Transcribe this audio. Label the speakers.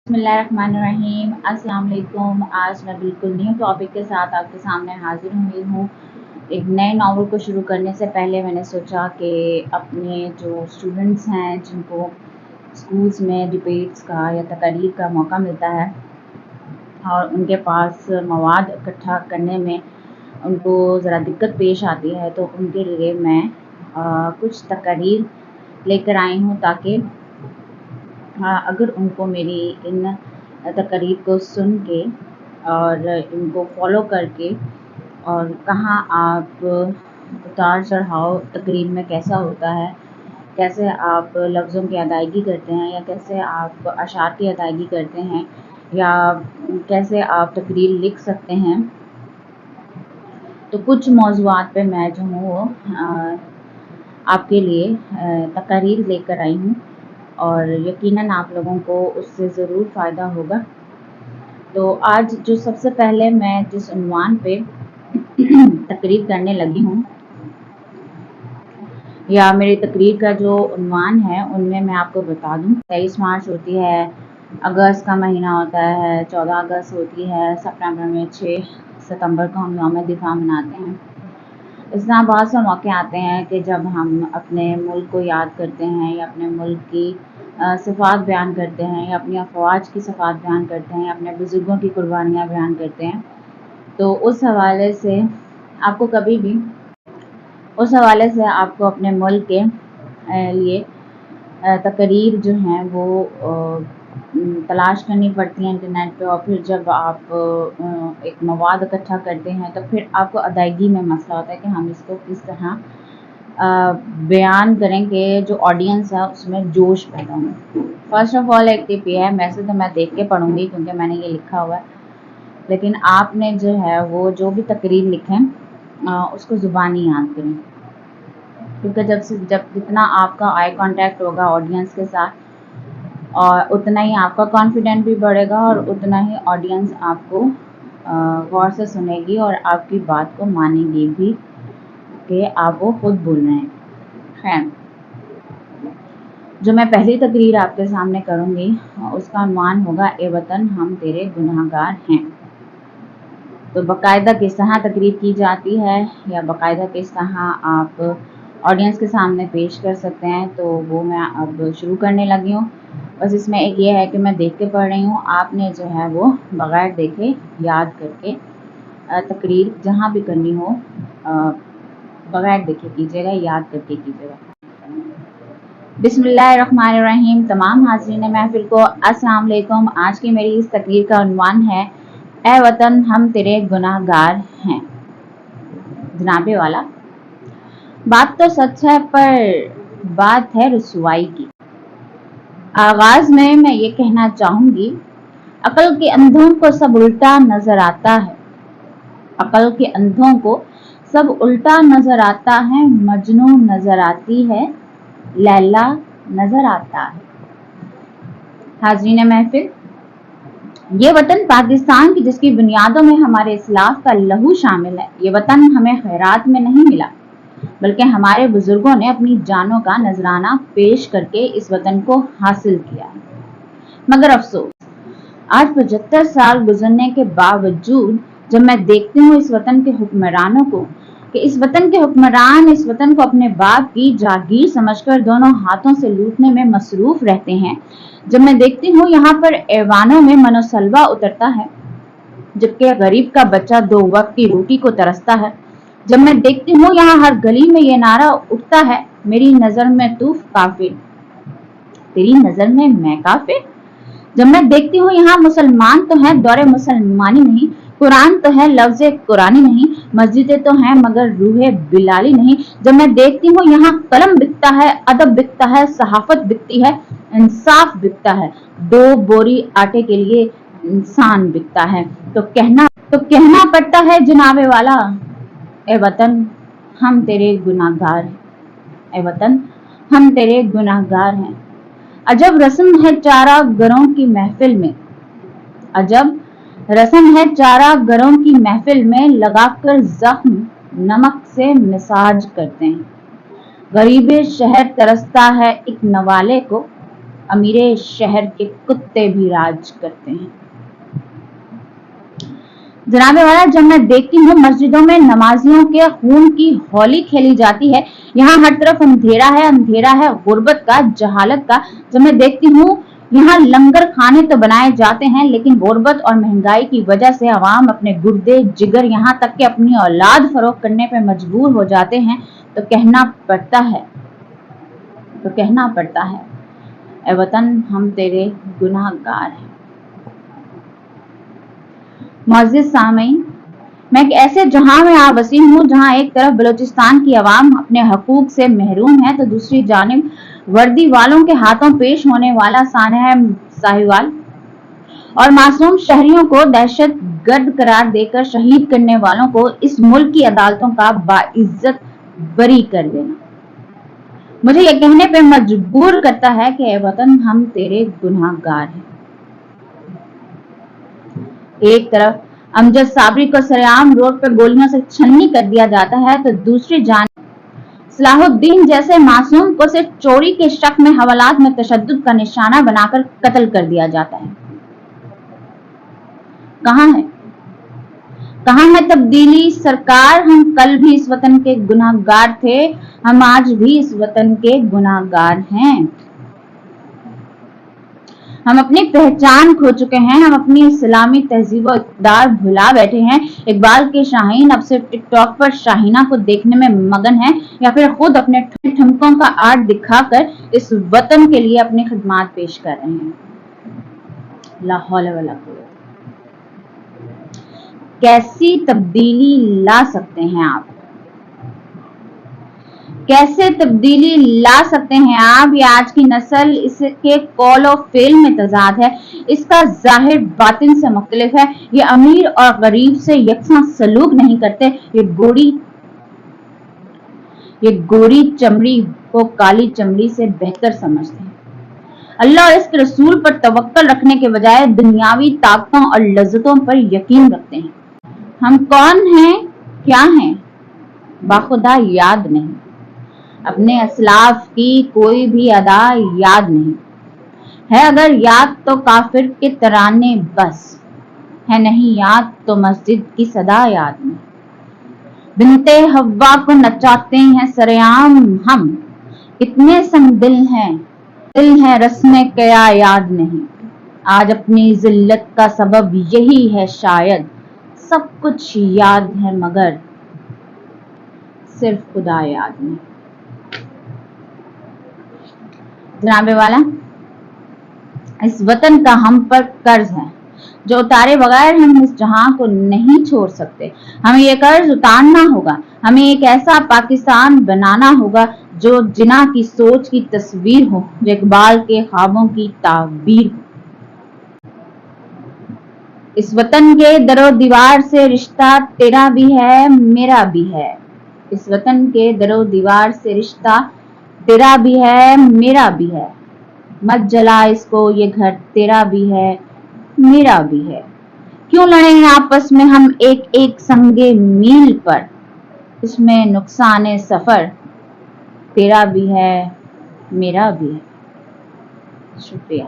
Speaker 1: बिस्मिल्लाहिर्रहमानिर्रहीम। अस्सलाम वालेकुम। आज मैं बिल्कुल न्यू टॉपिक के साथ आपके सामने हाजिर हुई हूँ। एक नए नावल को शुरू करने से पहले मैंने सोचा कि अपने जो स्टूडेंट्स हैं जिनको स्कूल्स में डिबेट्स का या तकरीर का मौका मिलता है और उनके पास मवाद इकट्ठा करने में उनको ज़रा दिक्कत पेश आती है, तो उनके लिए मैं कुछ तकरीर लेकर आई हूँ ताकि अगर उनको मेरी इन तकरीर को सुन के और इनको फॉलो करके और कहाँ आप उतार चढ़ाव तकरीर में कैसा होता है, कैसे आप लफ्ज़ों की अदायगी करते हैं या कैसे आप अशार की अदायगी करते हैं या कैसे आप तकरीर लिख सकते हैं, तो कुछ मौज़ूआत पे मैं जो हूँ वो आपके लिए तकरीर लेकर आई हूँ और यकीनन आप लोगों को उससे ज़रूर फ़ायदा होगा। तो आज जो सबसे पहले मैं जिस उन्वान पे तकरीर करने लगी हूँ या मेरी तकरीर का जो उन्वान है उनमें मैं आपको बता दूँ। 23 मार्च होती है, अगस्त का महीना होता है, 14 अगस्त होती है, सितंबर में 6 सितंबर को हम यौम दिफा मनाते हैं। इस तरह बहुत से मौके आते हैं कि जब हम अपने मुल्क को याद करते हैं या अपने मुल्क की सिफ़ात बयान करते हैं या अपनी अफवाज की सिफ़ात बयान करते हैं या अपने बुज़ुर्गों की कुर्बानियाँ बयान करते हैं। तो उस हवाले से आपको अपने मुल्क के लिए तकरीर जो हैं वो तलाश करनी पड़ती है इंटरनेट पे, और फिर जब आप एक मवाद इकट्ठा करते हैं तो फिर आपको अदायगी में मसला होता है कि हम इसको किस तरह बयान करें कि जो ऑडियंस है उसमें जोश पैदा हो। फर्स्ट ऑफ ऑल एक टिप ये है, वैसे तो मैं देख के पढ़ूंगी क्योंकि मैंने ये लिखा हुआ है, लेकिन आपने जो है वो जो भी तकरीर लिखें उसको ज़ुबानी याद करें, क्योंकि जब जितना आपका आई कांटेक्ट होगा ऑडियंस के साथ और उतना ही आपका कॉन्फिडेंट भी बढ़ेगा और उतना ही ऑडियंस आपको गौर से सुनेगी और आपकी बात को मानेगी भी कि आप वो खुद बोल रहे हैं। खैर, जो मैं पहली तकरीर आपके सामने करूँगी उसका उन्वान होगा ए वतन हम तेरे गुनाहगार हैं। तो बाकायदा किस तरह तकरीर की जाती है या बाकायदा किस तरह आप ऑडियंस के सामने पेश कर सकते हैं, तो वो मैं अब शुरू करने लगी हूँ। बस इसमें एक ये है कि मैं देख के पढ़ रही हूँ, आपने जो है वो बग़ैर देखे याद करके तकरीर जहाँ भी करनी हो बग़ैर देखे कीजिएगा, याद करके कीजिएगा। बिस्मिल्लाहिर्रहमानिर्रहीम। तमाम हाज़रीन महफिल को अस्सलाम वालेकुम। आज की मेरी इस तकरीर का उन्वान है ए वतन हम तेरे गुनाहगार हैं। जनाबे वाला, बात तो सच है पर बात है रुसवाई की। आगाज में मैं ये कहना चाहूंगी, अकल के अंधों को सब उल्टा नजर आता है, अकल के अंधों को सब उल्टा नजर आता है, मजनू नजर आती है, लैला नजर आता है। हाज़रीन महफिल, ये वतन पाकिस्तान की जिसकी बुनियादों में हमारे इस्लाफ का लहू शामिल है, ये वतन हमें खैरात में नहीं मिला बल्कि हमारे बुजुर्गों ने अपनी जानों का नजराना पेश करके इस वतन को हासिल किया है। मगर अफसोस, आज 75 साल गुजरने के बावजूद जब मैं देखती हूँ इस वतन के हुक्मरानों को कि इस वतन के हुक्मरान इस वतन को अपने बाप की जागीर समझकर दोनों हाथों से लूटने में मसरूफ रहते हैं, जब मैं देखती हूँ यहाँ पर ऐवानों में मनोसलवा उतरता है जबकि गरीब का बच्चा 2 वक्त की रोटी को तरसता है, जब मैं देखती हूँ यहाँ हर गली में ये नारा उठता है, मेरी नजर में तू काफिर, तेरी नजर में मैं काफिर। जब मैं देखती हूँ यहाँ मुसलमान तो है दौरे मुसलमानी नहीं, कुरान तो है लफ्ज़े कुरानी नहीं, मस्जिदें तो हैं मगर रूहे बिलाली नहीं। जब मैं देखती हूँ यहाँ कलम बिकता है, अदब बिकता है, सहाफत बिकती है, इंसाफ बिकता है, 2 बोरी आटे के लिए इंसान बिकता है, तो कहना पड़ता है जनाबे वाला, ए वतन हम तेरे गुनाहगार हैं, ए वतन हम तेरे गुनाहगार हैं। अजब रस्म है चारा गरों की महफिल में, अजब रस्म है चारा गरों की महफिल में, लगाकर जख्म नमक से मिसाज करते हैं। गरीब शहर तरसता है एक नवाले को, अमीरे शहर के कुत्ते भी राज करते हैं। जनाबे वाला, जब मैं देखती हूँ मस्जिदों में नमाजियों के खून की होली खेली जाती है, यहाँ हर तरफ अंधेरा है गुर्बत का, जहालत का। जब मैं देखती हूँ यहाँ लंगर खाने तो बनाए जाते हैं, लेकिन गुर्बत और महंगाई की वजह से अवाम अपने गुर्दे जिगर यहाँ तक कि अपनी औलाद फरोख्त करने पर मजबूर हो जाते हैं, तो कहना पड़ता है ए वतन हम तेरे गुनाहगार हैं। मुअज़्ज़िज़ सामीन, मैं एक ऐसे जहां में आबसी हूँ जहां एक तरफ बलूचिस्तान की आवाम अपने हकूक से महरूम है, तो दूसरी जानिब वर्दी वालों के हाथों पेश होने वाला सानह साहिवाल और मासूम शहरियों को दहशत गर्द करार देकर शहीद करने वालों को इस मुल्क की अदालतों का बाइज्जत बरी कर देना मुझे यह कहने पे मजबूर करता है कि ए वतन हम तेरे गुनाहगार हैं। एक तरफ अमजद साबरी को सरेआम रोड पर गोलियों से छन्नी कर दिया जाता है, तो दूसरी जानिब सलाहुद्दीन जैसे मासूम को सिर्फ चोरी के शक में हवालात में तशद्दुद का निशाना बनाकर कत्ल कर दिया जाता है। कहाँ है तब्दीली सरकार? हम कल भी इस वतन के गुनाहगार थे, हम आज भी इस वतन के गुनाहगार हैं। हम अपनी पहचान खो चुके हैं, हम अपनी इस्लामी तहजीब और इक़्तिदार भुला बैठे हैं। इकबाल के शाहीन अब सिर्फ टिकटॉक पर शाहीना को देखने में मगन है, या फिर खुद अपने ठुमकों का आर्ट दिखाकर इस वतन के लिए अपनी खिदमत पेश कर रहे हैं। ला हौला वला कुव्वत। कैसी तब्दीली ला सकते हैं आप? कैसे तब्दीली ला सकते हैं आप? ये आज की नस्ल इसके कौल और फेल में तजाद है, इसका जाहिर बातिन से मुख्तलिफ है। ये अमीर और गरीब से यकसा सलूक नहीं करते, ये गोरी चमड़ी को काली चमड़ी से बेहतर समझते हैं। अल्लाह और इसके रसूल पर तवक्कल रखने के बजाय दुनियावी ताकतों और लज्जतों पर यकीन रखते हैं। हम कौन हैं, क्या हैं, बाखुदा याद नहीं। अपने असलाफ की कोई भी अदा याद नहीं है, अगर याद तो काफिर के तराने बस है, नहीं याद तो मस्जिद की सदा याद नहीं। बिनते हव्वा को नचाते हैं सरेआम हम, कितने संग दिल है रस्म क्या याद नहीं। आज अपनी जिल्लत का सबब यही है शायद, सब कुछ याद है मगर सिर्फ खुदा याद नहीं। जनाबे वाला, इस वतन का हम पर कर्ज है जो उतारे बगैर हम इस जहां को नहीं छोड़ सकते। हमें ये कर्ज उतारना होगा, हमें एक ऐसा पाकिस्तान बनाना होगा जो जिना की सोच की तस्वीर हो, जो इकबाल के ख्वाबों की ताबीर हो। इस वतन के दरो दीवार से रिश्ता तेरा भी है मेरा भी है। इस वतन के दरो दीवार से रिश्ता तेरा भी है मेरा भी है। मत जला इसको, ये घर तेरा भी है मेरा भी है। क्यों लड़े आपस में हम एक एक संगे मील पर, इसमें नुकसान सफर तेरा भी है मेरा भी है। शुक्रिया।